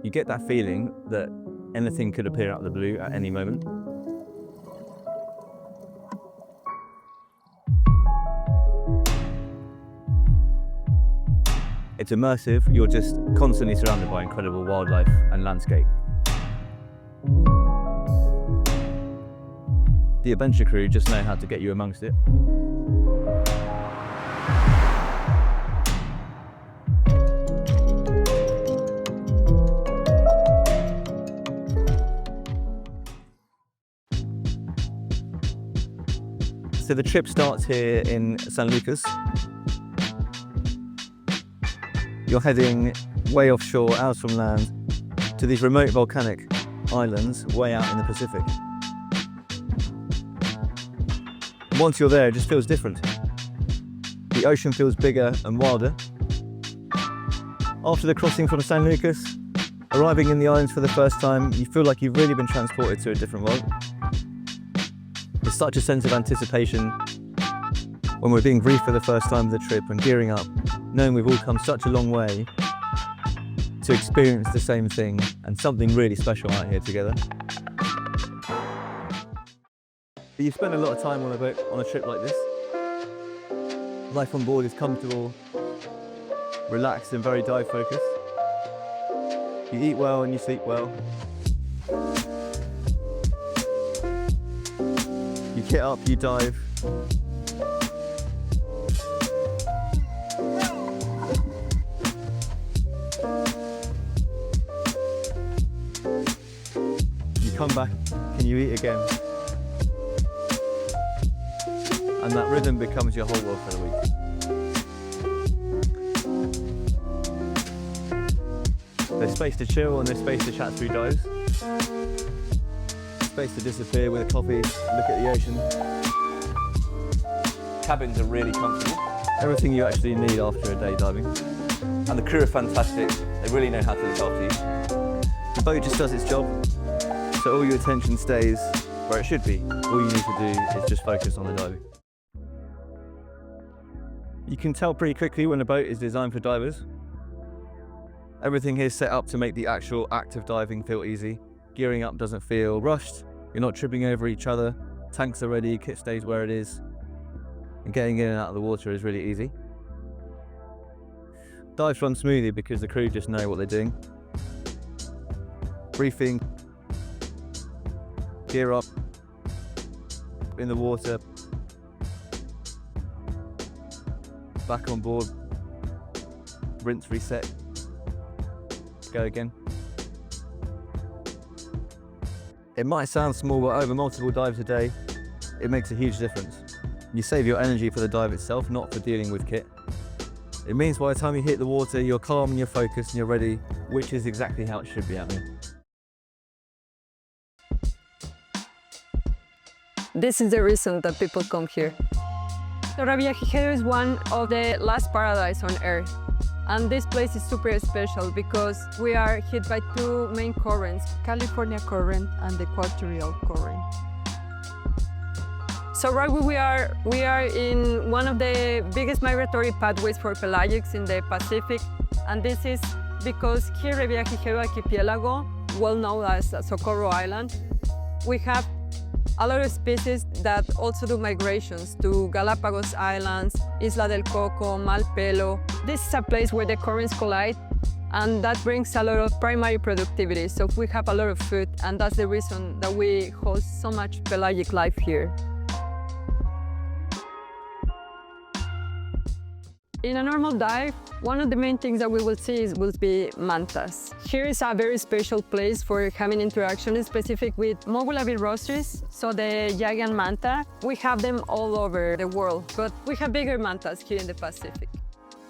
You get that feeling that anything could appear out of the blue at any moment. It's immersive, you're just constantly surrounded by incredible wildlife and landscape. The adventure crew just know how to get you amongst it. So the trip starts here in San Lucas. You're heading way offshore, out from land, to these remote volcanic islands way out in the Pacific. Once you're there, it just feels different. The ocean feels bigger and wilder. After the crossing from San Lucas, arriving in the islands for the first time, you feel like you've really been transported to a different world. There's such a sense of anticipation when we're being briefed for the first time of the trip and gearing up, knowing we've all come such a long way to experience the same thing and something really special out here together. You spend a lot of time on a boat on a trip like this. Life on board is comfortable, relaxed and very dive focused. You eat well and you sleep well. You kit up, you dive. You come back and you eat again. And that rhythm becomes your whole world for the week. There's space to chill and there's space to chat through dives. Space to disappear with a coffee, look at the ocean. Cabins are really comfortable. Everything you actually need after a day diving. And the crew are fantastic. They really know how to look after you. The boat just does its job. So all your attention stays where it should be. All you need to do is just focus on the diving. You can tell pretty quickly when a boat is designed for divers. Everything here is set up to make the actual act of diving feel easy. Gearing up doesn't feel rushed, you're not tripping over each other, tanks are ready, kit stays where it is, and getting in and out of the water is really easy. Dives run smoothly because the crew just know what they're doing. Briefing, gear up, in the water, back on board, rinse, reset, go again. It might sound small, but over multiple dives a day, it makes a huge difference. You save your energy for the dive itself, not for dealing with kit. It means by the time you hit the water, you're calm and you're focused and you're ready, which is exactly how it should be out there. This is the reason that people come here. The Revillagigedo is one of the last paradise on Earth. And this place is super special because we are hit by two main currents, California current and the equatorial current. So right where we are in one of the biggest migratory pathways for pelagics in the Pacific. And this is because here Revillagigedo Archipelago, well known as Socorro Island, we have a lot of species that also do migrations to Galapagos Islands, Isla del Coco, Malpelo. This is a place where the currents collide, and that brings a lot of primary productivity. So we have a lot of food, and that's the reason that we host so much pelagic life here. In a normal dive, one of the main things that we will see will be mantas. Here is a very special place for having interaction specific with Mogula rostris, so the giant manta. We have them all over the world, but we have bigger mantas here in the Pacific.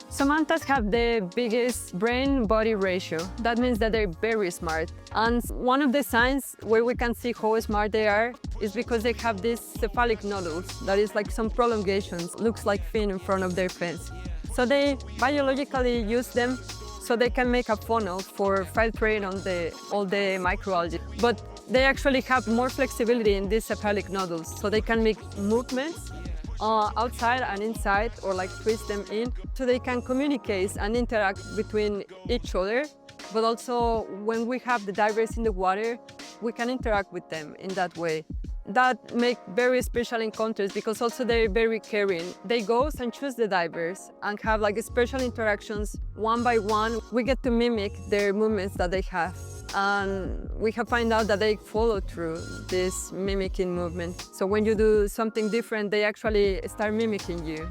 So mantas have the biggest brain-body ratio. That means that they're very smart. And one of the signs where we can see how smart they are is because they have these cephalic nodules. That is like some prolongations, looks like fin in front of their fins. So they biologically use them so they can make a funnel for filtering on all the microalgae. But they actually have more flexibility in these cephalic nodules, so they can make movements outside and inside, or like twist them in, so they can communicate and interact between each other but also when we have the divers in the water, we can interact with them in that way. That make very special encounters because also they're very caring. They go and choose the divers and have like special interactions one by one. We get to mimic their movements that they have. And we have found out that they follow through this mimicking movement. So when you do something different, they actually start mimicking you.